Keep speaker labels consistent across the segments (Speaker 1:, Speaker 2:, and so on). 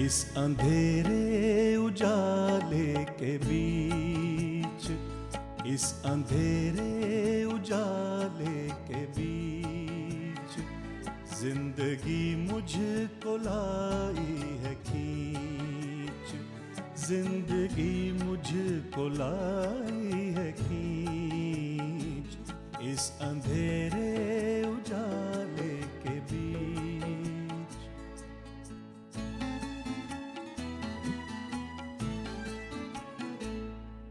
Speaker 1: इस अंधेरे उजाले के बीच, इस अंधेरे उजाले के बीच जिंदगी मुझको लाई है खींच, जिंदगी मुझको लाई है खींच, इस अंधेरे उजाले के बीच।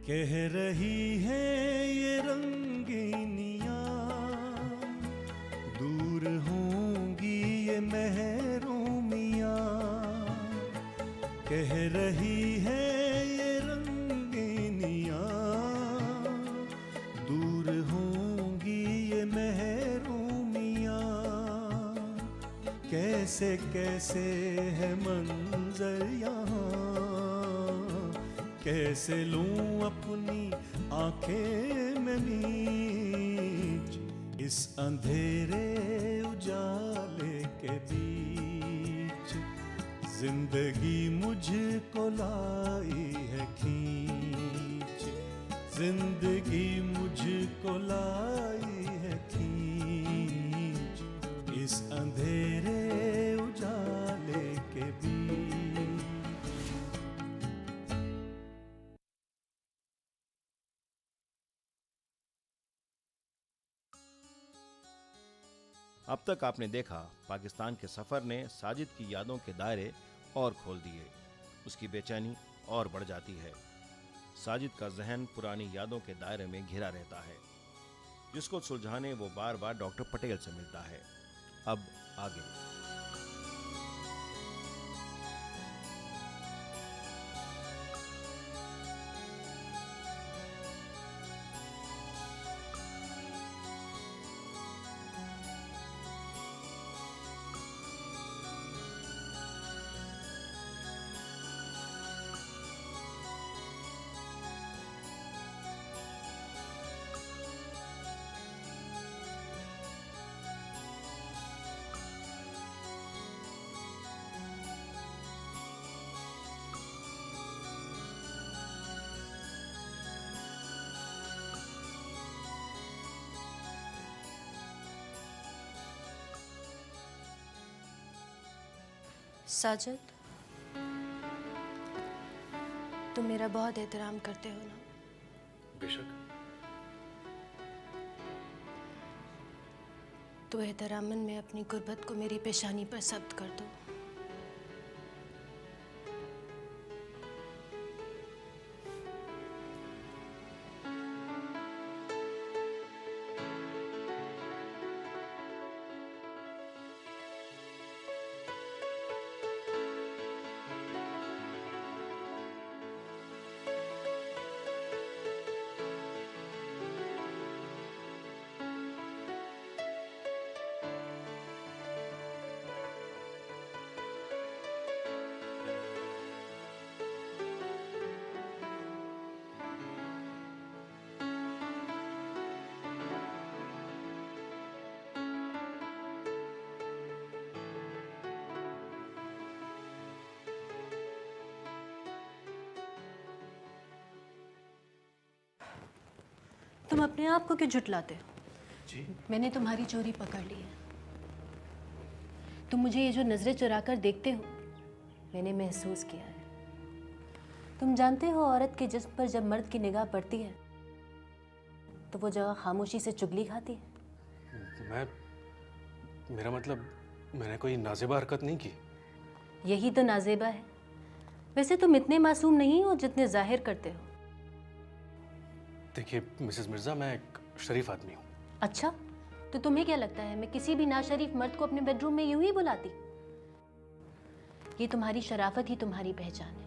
Speaker 1: कह रही है ये रंगीनियाँ, दूर होंगी ये महरूमियाँ। कह रही है ये रंगीनियाँ, दूर होंगी ये महरूमियाँ। कैसे कैसे है मंजर यहाँ, कैसे लूं अपनी आंखें में नीच, इस अंधेरे उजाले के बीच जिंदगी मुझको लाई है खींच, जिंदगी मुझको लाई है खींच, इस अंधेरे उजाले के बीच।
Speaker 2: अब तक आपने देखा पाकिस्तान के सफर ने साजिद की यादों के दायरे और खोल दिए। उसकी बेचैनी और बढ़ जाती है। साजिद का जहन पुरानी यादों के दायरे में घिरा रहता है, जिसको सुलझाने वो बार बार डॉक्टर पटेल से मिलता है। अब आगे।
Speaker 3: साजिद, तुम मेरा बहुत एहतराम करते हो ना?
Speaker 4: बेशक।
Speaker 3: तो एहतरामन में अपनी गुर्बत को मेरी पेशानी पर सब्त कर दो। तुम अपने आप को क्यों झुठलाते हो?
Speaker 4: जी?
Speaker 3: मैंने तुम्हारी चोरी पकड़ ली है। तुम मुझे ये जो नजरें चुरा कर देखते हो, मैंने महसूस किया है। तुम जानते हो औरत के जिस्म पर जब मर्द की निगाह पड़ती है तो वो जगह खामोशी से चुगली खाती है।
Speaker 4: मेरा मतलब, मैंने कोई नाज़ेबा हरकत नहीं की।
Speaker 3: यही तो नाजेबा है। वैसे तुम इतने मासूम नहीं हो जितने जाहिर करते हो।
Speaker 4: देखिए मिसेस मिर्ज़ा, मैं एक शरीफ आदमी हूँ।
Speaker 3: अच्छा, तो तुम्हें क्या लगता है मैं किसी भी नाशरीफ मर्द को अपने बेडरूम में यूं ही बुलाती? ये तुम्हारी शराफत ही तुम्हारी पहचान है।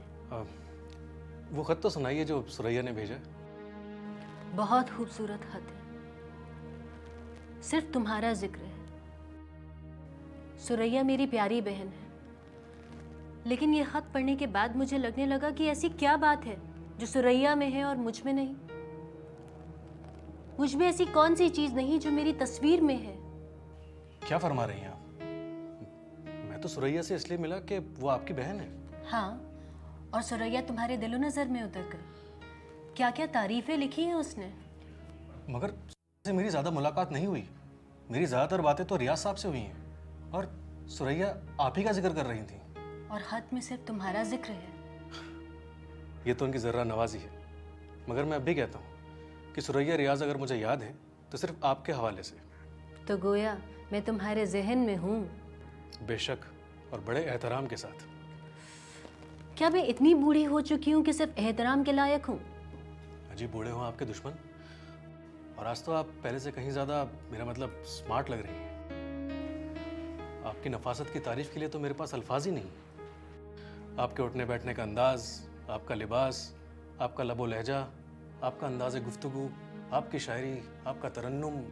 Speaker 4: वो खत तो सुनाइए जो सुरैया ने भेजा।
Speaker 3: बहुत खूबसूरत खत है, सिर्फ तुम्हारा जिक्र है। सुरैया मेरी प्यारी बहन है, लेकिन ये खत पढ़ने के बाद मुझे लगने लगा कि ऐसी क्या बात है जो सुरैया में है और मुझ में नहीं। मुझ में ऐसी कौन सी चीज नहीं जो मेरी तस्वीर में है।
Speaker 4: क्या फरमा रही हैं आप? मैं तो सुरैया से इसलिए मिला कि वो आपकी बहन है।
Speaker 3: हाँ, और सुरैया तुम्हारे दिलो नज़र में उतर गई। क्या क्या तारीफें लिखी हैं उसने।
Speaker 4: मगर से मेरी ज़्यादा मुलाकात नहीं हुई। मेरी ज़्यादातर बातें तो रियाज साहब से हुई हैं और सुरैया आप ही का जिक्र कर रही थी।
Speaker 3: और खत में सिर्फ तुम्हारा जिक्र है।
Speaker 4: ये तो उनकी ज़र्रा नवाजी है, मगर मैं अब भी कहता हूँ कि सुरैया रियाज अगर मुझे याद है तो सिर्फ आपके हवाले से।
Speaker 3: तो गोया मैं तुम्हारे जहन में हूँ।
Speaker 4: बेशक, और बड़े एहतराम के साथ।
Speaker 3: क्या मैं इतनी बूढ़ी हो चुकी हूँ कि सिर्फ एहतराम के लायक हूँ?
Speaker 4: अजीब बूढ़े हो आपके दुश्मन, और आज तो आप पहले से कहीं ज़्यादा, मेरा मतलब, स्मार्ट लग रही हैं। आपकी नफासत की तारीफ के लिए तो मेरे पास अल्फाज ही नहीं। आपके उठने बैठने का अंदाज, आपका लिबास, आपका लबो लहजा, आपका अंदाज़ गुफ्तगू, आपकी शायरी, आपका तरन्नुम।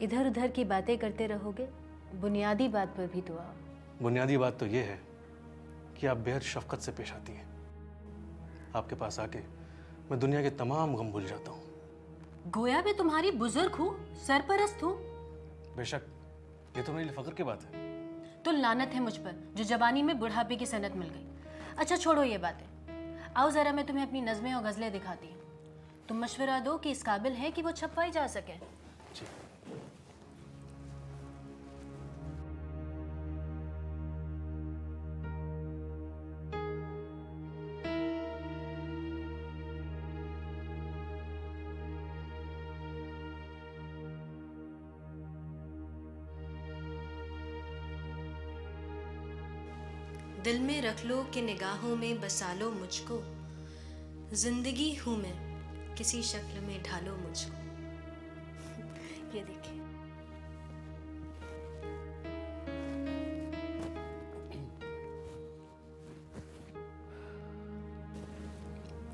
Speaker 3: इधर उधर की बातें करते रहोगे, बुनियादी बात पर भी तो आओ।
Speaker 4: बुनियादी बात तो ये है कि आप बेहद शफकत से पेश आती हैं। आपके पास आके मैं दुनिया के तमाम गम भूल जाता हूँ।
Speaker 3: गोया मैं तुम्हारी बुजुर्ग हूँ, सरपरस्त हूँ।
Speaker 4: बेशक, ये तो मेरे लिए फख्र की बात है।
Speaker 3: तो लानत है मुझ पर जो जवानी में बुढ़ापे की सनत मिल गई। अच्छा छोड़ो ये बातें, आओ ज़रा मैं तुम्हें अपनी नज़में और गज़लें दिखाती हूँ। तुम मशवरा दो कि इस काबिल है कि वो छपवाई जा सके।
Speaker 4: जी।
Speaker 3: दिल में रख लो कि निगाहों में बसा लो मुझको, जिंदगी हूँ मैं किसी शक्ल में ढालो मुझको। ये देखिए।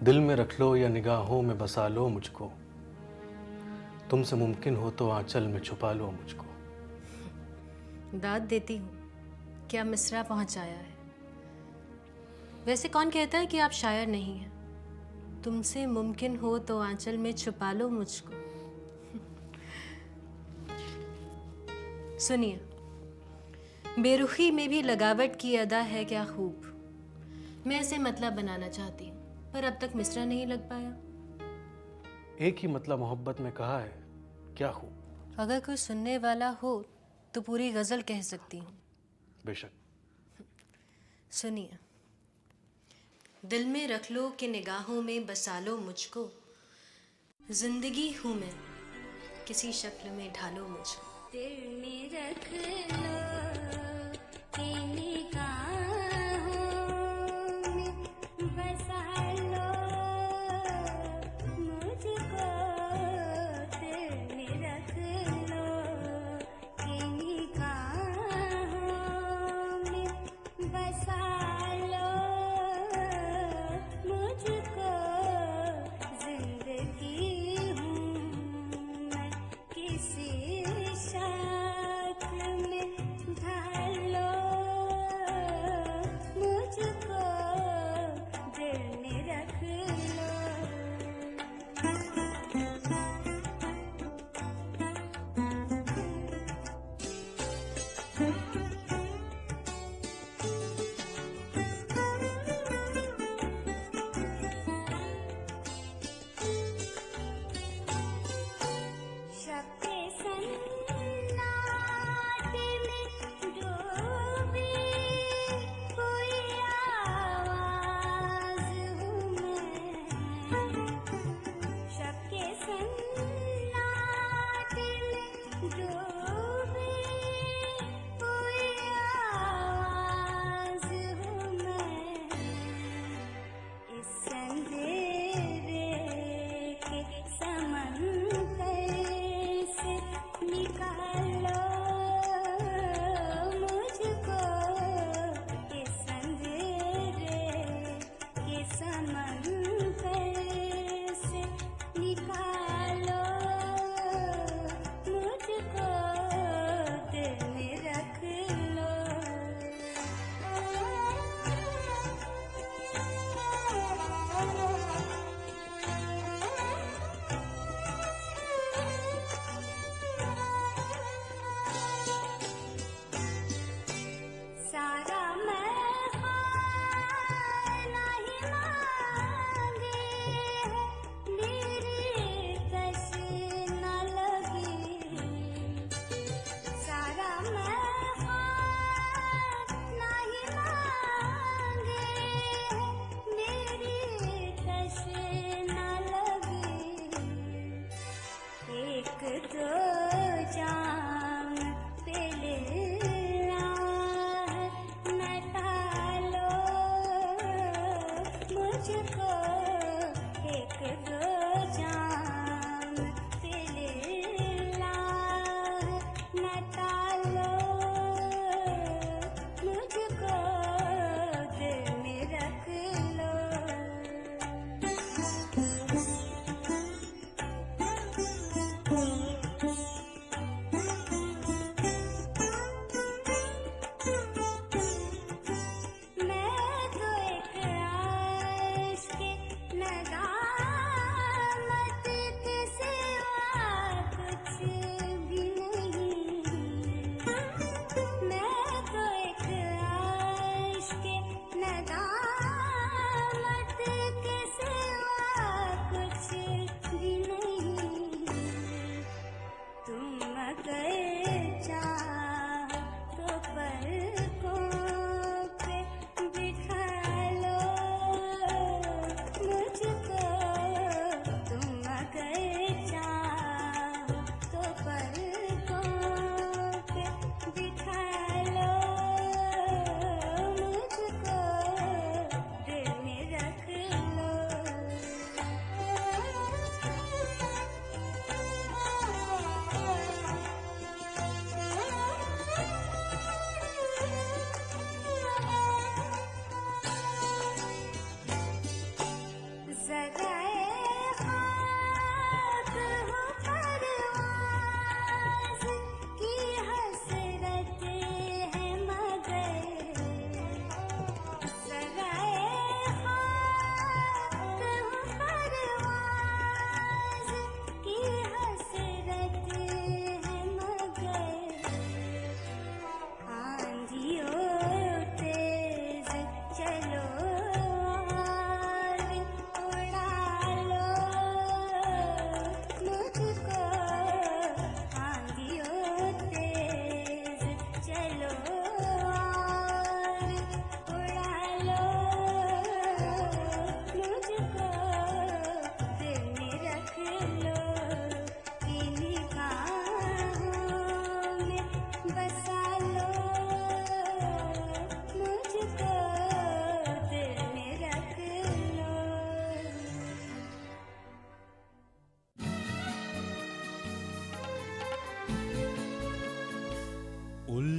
Speaker 4: दिल में रख लो या निगाहों में बसा लो मुझको, तुमसे मुमकिन हो तो आंचल में छुपा लो मुझको।
Speaker 3: दाद देती हूँ, क्या मिसरा पहुंचाया है। वैसे कौन कहता है कि आप शायर नहीं हैं। तुमसे मुमकिन हो तो आंचल में छुपा लो मुझको। सुनिए, बेरुखी में भी लगावट की अदा है क्या खूब। मैं इसे मतलब बनाना चाहती हूँ, पर अब तक मिसरा नहीं लग पाया।
Speaker 4: एक ही मतलब मोहब्बत में कहा है, क्या खूब।
Speaker 3: अगर कोई सुनने वाला हो तो पूरी गज़ल कह सकती हूँ।
Speaker 4: बेशक।
Speaker 3: सुनिए, दिल में रख लो कि निगाहों में बसा लो मुझको, जिंदगी हूँ मैं किसी शक्ल में ढालो मुझको।
Speaker 5: दिल में रख लो कि निगाहों में बसा लो मुझको। दिल में रख लो कि निगाहों में बसा लो मुझको। जिंदगी हूँ मैं किसी शक्ल में ढालो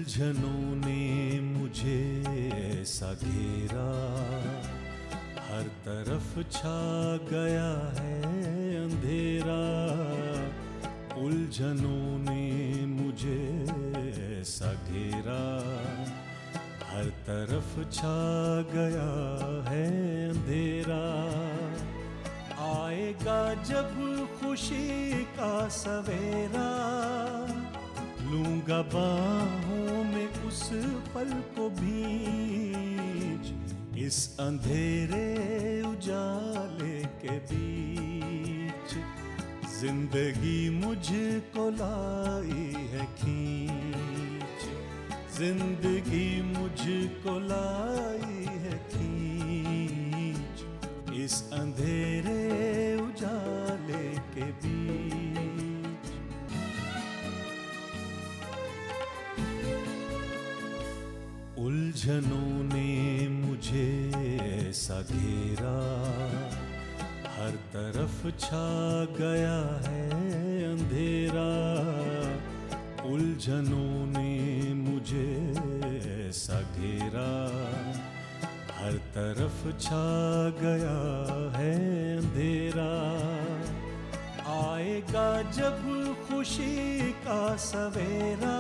Speaker 1: उलझनों ने मुझे ऐसा घेरा, हर तरफ छा गया है अंधेरा। उलझनों ने मुझे ऐसा घेरा, हर तरफ छा गया है अंधेरा। आएगा जब खुशी का सवेरा, लूंगा बाहों में उस पल को भींच, इस अंधेरे उजाले के बीच। जिंदगी मुझको लाई है खींच, जिंदगी मुझको लाई है खींच, इस अंधेरे उजाले के बीच। उलझनों ने मुझे ऐसा घेरा, हर तरफ छा गया है अंधेरा। उलझनों ने मुझे ऐसा घेरा, हर तरफ छा गया है अंधेरा। आएगा जब खुशी का सवेरा,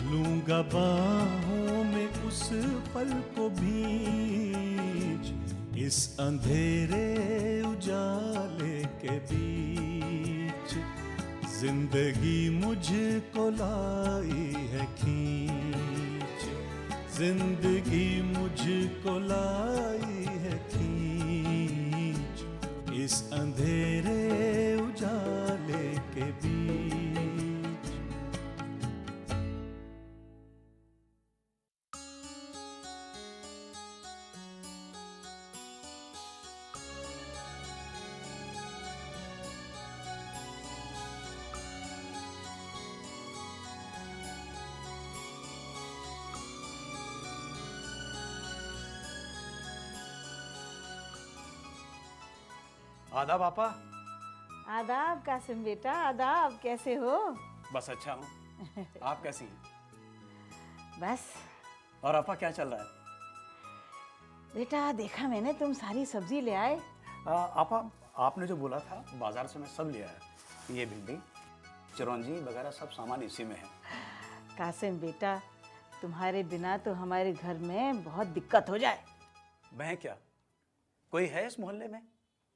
Speaker 1: लूंगा बाहों में उस पल को भींच, इस अंधेरे उजाले के बीच। जिंदगी मुझको लाई है खींच, जिंदगी मुझको लाई है खींच, इस अंधेरे उजाले के बीच।
Speaker 6: आदाब आपा।
Speaker 7: आदाब कासिम बेटा, आदाब। कैसे हो?
Speaker 6: बस अच्छा हूँ, आप कैसी हैं?
Speaker 7: बस
Speaker 6: और आपा क्या चल रहा है?
Speaker 7: बेटा, देखा मैंने तुम सारी सब्जी ले आए।
Speaker 6: आपा आपने जो बोला था बाजार से मैं सब ले आया। ये भिंडी, चिरौंजी वगैरह सब सामान इसी में है।
Speaker 7: कासिम बेटा, तुम्हारे बिना तो हमारे घर में बहुत दिक्कत हो जाए।
Speaker 6: मैं क्या, कोई है इस मोहल्ले में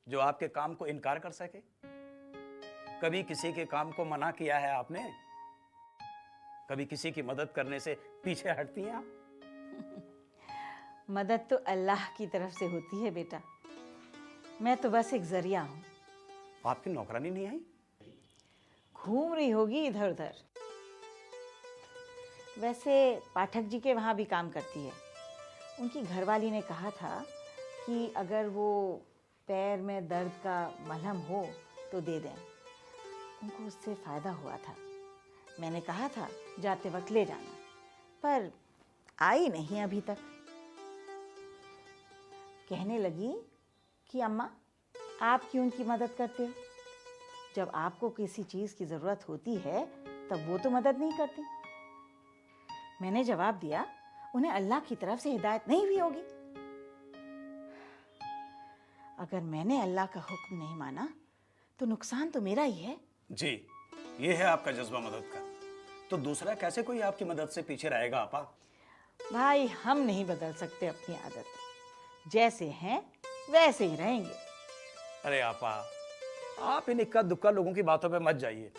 Speaker 6: जो आपके काम को इनकार कर सके? कभी किसी के काम को मना किया है आपने? कभी किसी की मदद करने से पीछे हटती हैं आप?
Speaker 7: मदद तो अल्लाह की तरफ से होती है बेटा, मैं तो बस एक जरिया हूँ।
Speaker 6: आपकी नौकरानी नहीं आई?
Speaker 7: घूम रही होगी इधर उधर। वैसे पाठक जी के वहाँ भी काम करती है। उनकी घरवाली ने कहा था कि अगर वो पैर में दर्द का मलहम हो तो दे दें। उनको उससे फ़ायदा हुआ था। मैंने कहा था जाते वक्त ले जाना, पर आई नहीं अभी तक। कहने लगी कि अम्मा, आप क्यों उनकी मदद करते हो? जब आपको किसी चीज़ की ज़रूरत होती है तब वो तो मदद नहीं करती। मैंने जवाब दिया, उन्हें अल्लाह की तरफ से हिदायत नहीं हुई होगी। अगर मैंने अल्लाह का हुक्म नहीं माना तो नुकसान तो मेरा ही है।
Speaker 6: जी, ये है आपका जज्बा मदद का। तो दूसरा कैसे कोई आपकी मदद से पीछे रहेगा आपा?
Speaker 7: भाई, हम नहीं बदल सकते अपनी आदत। जैसे हैं वैसे ही रहेंगे।
Speaker 6: अरे आपा, आप इन इक्का दुक्का लोगों की बातों पे मत जाइए।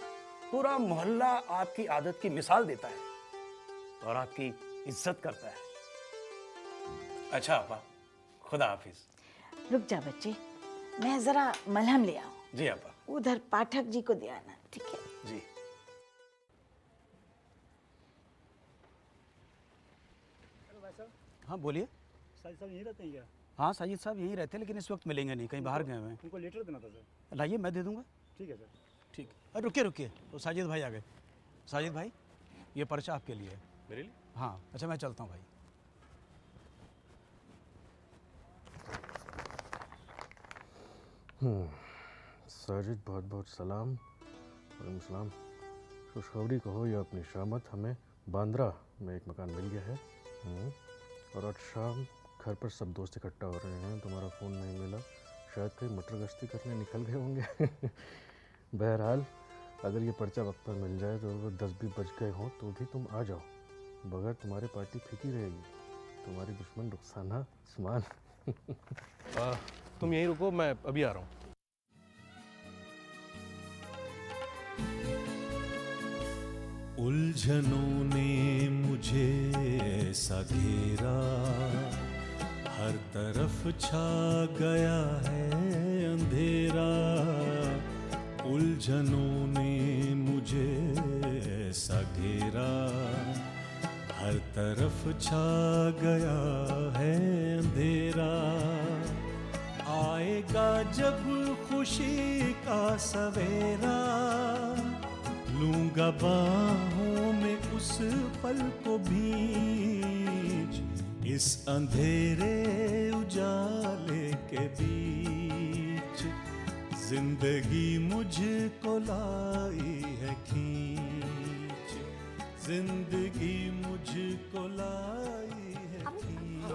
Speaker 6: पूरा मोहल्ला आपकी आदत की मिसाल देता है और आपकी इज्जत करता है। अच्छा आपा, खुदा हाफिज।
Speaker 7: रुक जा बच्चे, मैं ज़रा मलहम ले आऊँ।
Speaker 6: जी आपा।
Speaker 7: उधर पाठक जी को दे आना, ठीक है?
Speaker 6: जी। हाँ बोलिए।
Speaker 8: साजिद साहब यहीं रहते हैं क्या?
Speaker 6: हाँ साजिद साहब यहीं रहते हैं, लेकिन इस वक्त मिलेंगे नहीं, कहीं बाहर गए हुए हैं।
Speaker 8: उनको लेटर देना था सर।
Speaker 6: लाइए, मैं दे दूंगा।
Speaker 8: ठीक है सर।
Speaker 6: ठीक। अरे रुकिए रुकिए, तो साजिद भाई आ गए। साजिद भाई, ये पर्चा आपके लिए है।
Speaker 8: मेरे लिए?
Speaker 6: हाँ। अच्छा, मैं चलता हूँ भाई।
Speaker 9: साजिद, बहुत बहुत सलाम। वालेकुम सलाम। खुशखबरी कहो या अपनी शामत हमें
Speaker 4: बांद्रा में एक मकान मिल गया है। और आज शाम घर पर सब दोस्त इकट्ठा हो रहे हैं। तुम्हारा फ़ोन नहीं मिला, शायद कहीं मटर गश्ती करने निकल गए होंगे। बहरहाल अगर ये पर्चा वक्त पर मिल जाए तो 10 भी बज गए हों तो भी तुम आ जाओ, बगैर तुम्हारे पार्टी फीकी रहेगी। तुम्हारी दुश्मन रुखसाना उस्मान। तुम यहीं रुको, मैं अभी आ रहा हूँ।
Speaker 1: उलझनों ने मुझे ऐसा घेरा, हर तरफ छा गया है अंधेरा। उलझनों ने मुझे ऐसा घेरा, हर तरफ छा गया है अंधेरा। आएगा जब खुशी का सवेरा, लूंगा बाहों में उस पल को भींच, इस अंधेरे उजाले के बीच। जिंदगी मुझको लाई है खींच, जिंदगी मुझको लाई है खींच।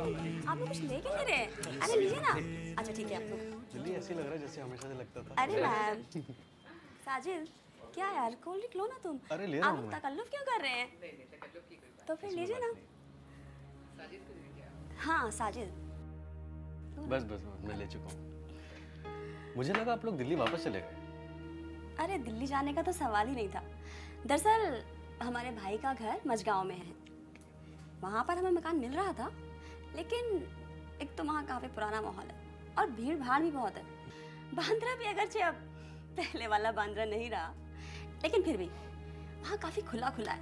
Speaker 9: आप लोग कुछ लेके दे रहे हैं? अरे लीजिए ना। अच्छा ठीक है आप लोग।
Speaker 4: दिल्ली ऐसी लग रहा है जैसे हमेशा से लगता था।
Speaker 9: अरे मैम साजिद, क्या यार, कोल्ड ड्रिंक लो ना तुम।
Speaker 4: अरे ले रहा हूँ
Speaker 9: आप
Speaker 4: मैं।
Speaker 9: तकल्लुफ क्यों कर रहे हैं? तो फिर लीजिए ना। हाँ साजिद।
Speaker 4: बस बस बस, मैं ले चुका हूँ। मुझे लगा आप लोग दिल्ली वापस चले गए।
Speaker 9: अरे दिल्ली जाने का तो सवाल ही नहीं था। दरअसल हमारे भाई का घर मजगांव में है, वहाँ पर हमें मकान मिल रहा था, लेकिन एक तो वहाँ काफ़ी पुराना माहौल है और भीड़ भाड़ भी बहुत है। बांद्रा भी अगरचे अब पहले वाला बांद्रा नहीं रहा, लेकिन फिर भी वहाँ काफ़ी खुला खुला है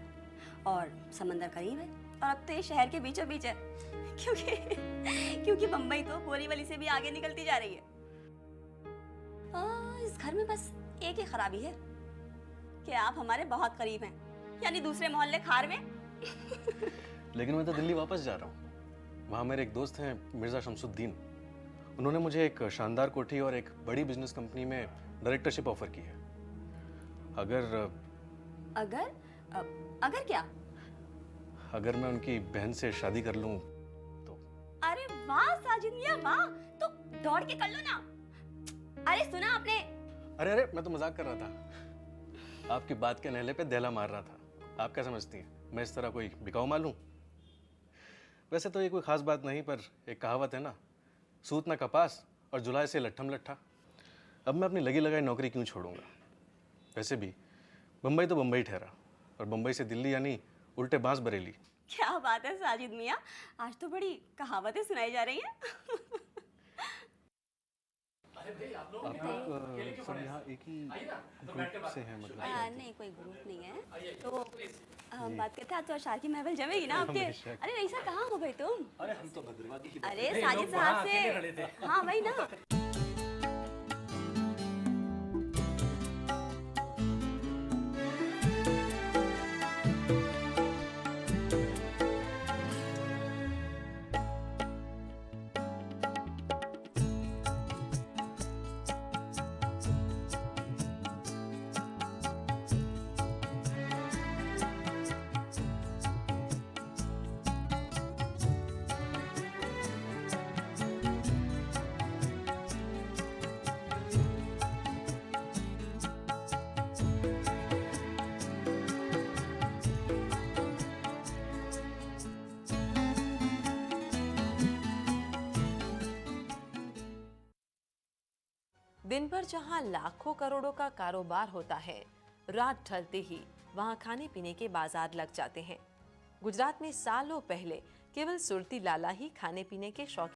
Speaker 9: और समंदर करीब है। और अब तो ये शहर के बीचों बीच है, क्योंकि बम्बई तो बोरीवली से भी आगे निकलती जा रही है। इस घर में बस एक ही खराबी है कि आप हमारे बहुत करीब हैं, यानी दूसरे मोहल्ले खार में।
Speaker 4: लेकिन मैं तो दिल्ली वापस जा रहा हूँ। वहाँ मेरे एक दोस्त हैं मिर्ज़ा शमसुद्दीन, उन्होंने मुझे एक शानदार कोठी और एक बड़ी बिजनेस कंपनी में डायरेक्टरशिप ऑफर की है।
Speaker 9: अगर क्या?
Speaker 4: अगर मैं उनकी बहन से शादी कर लूँ तो।
Speaker 9: अरे वाह साजिद मियां वाह, तो दौड़ के कर लो ना। अरे सुना आपने?
Speaker 4: अरे अरे, मैं तो मजाक कर रहा था। आपकी बात के नहले पे दहला मार रहा था। आप क्या समझती हैं मैं इस तरह कोई बिकाऊ माल हूं? वैसे तो ये कोई खास बात नहीं, पर एक कहावत है ना, सूत ना कपास और जुलाई से लट्ठम लट्ठा। अब मैं अपनी लगी लगाई नौकरी क्यों छोड़ूंगा? वैसे भी बम्बई तो बम्बई ठहरा, और बम्बई से दिल्ली यानी उल्टे बांस बरेली।
Speaker 9: क्या बात है साजिद मियां, आज तो बड़ी कहावतें सुनाई जा रही हैं।
Speaker 4: आप लोग सब यहाँ एक ही ग्रुप से हैं मतलब?
Speaker 9: नहीं कोई ग्रुप नहीं है, तो हम बात करते हैं आज तो अशार की महफिल जमेगी ना आपके। अरे रईसा कहाँ हो भाई तुम?
Speaker 6: अरे हम तो भद्रवादी की
Speaker 9: अरे साजिद साहब से। हाँ वही ना।
Speaker 10: दिन भर जहां लाखों करोड़ों का कारोबार होता है, रात ढलते ही वहां खाने पीने के बाजार लग जाते हैं। गुजरात में सालों पहले केवल सुरती लाला ही खाने पीने के शौकीन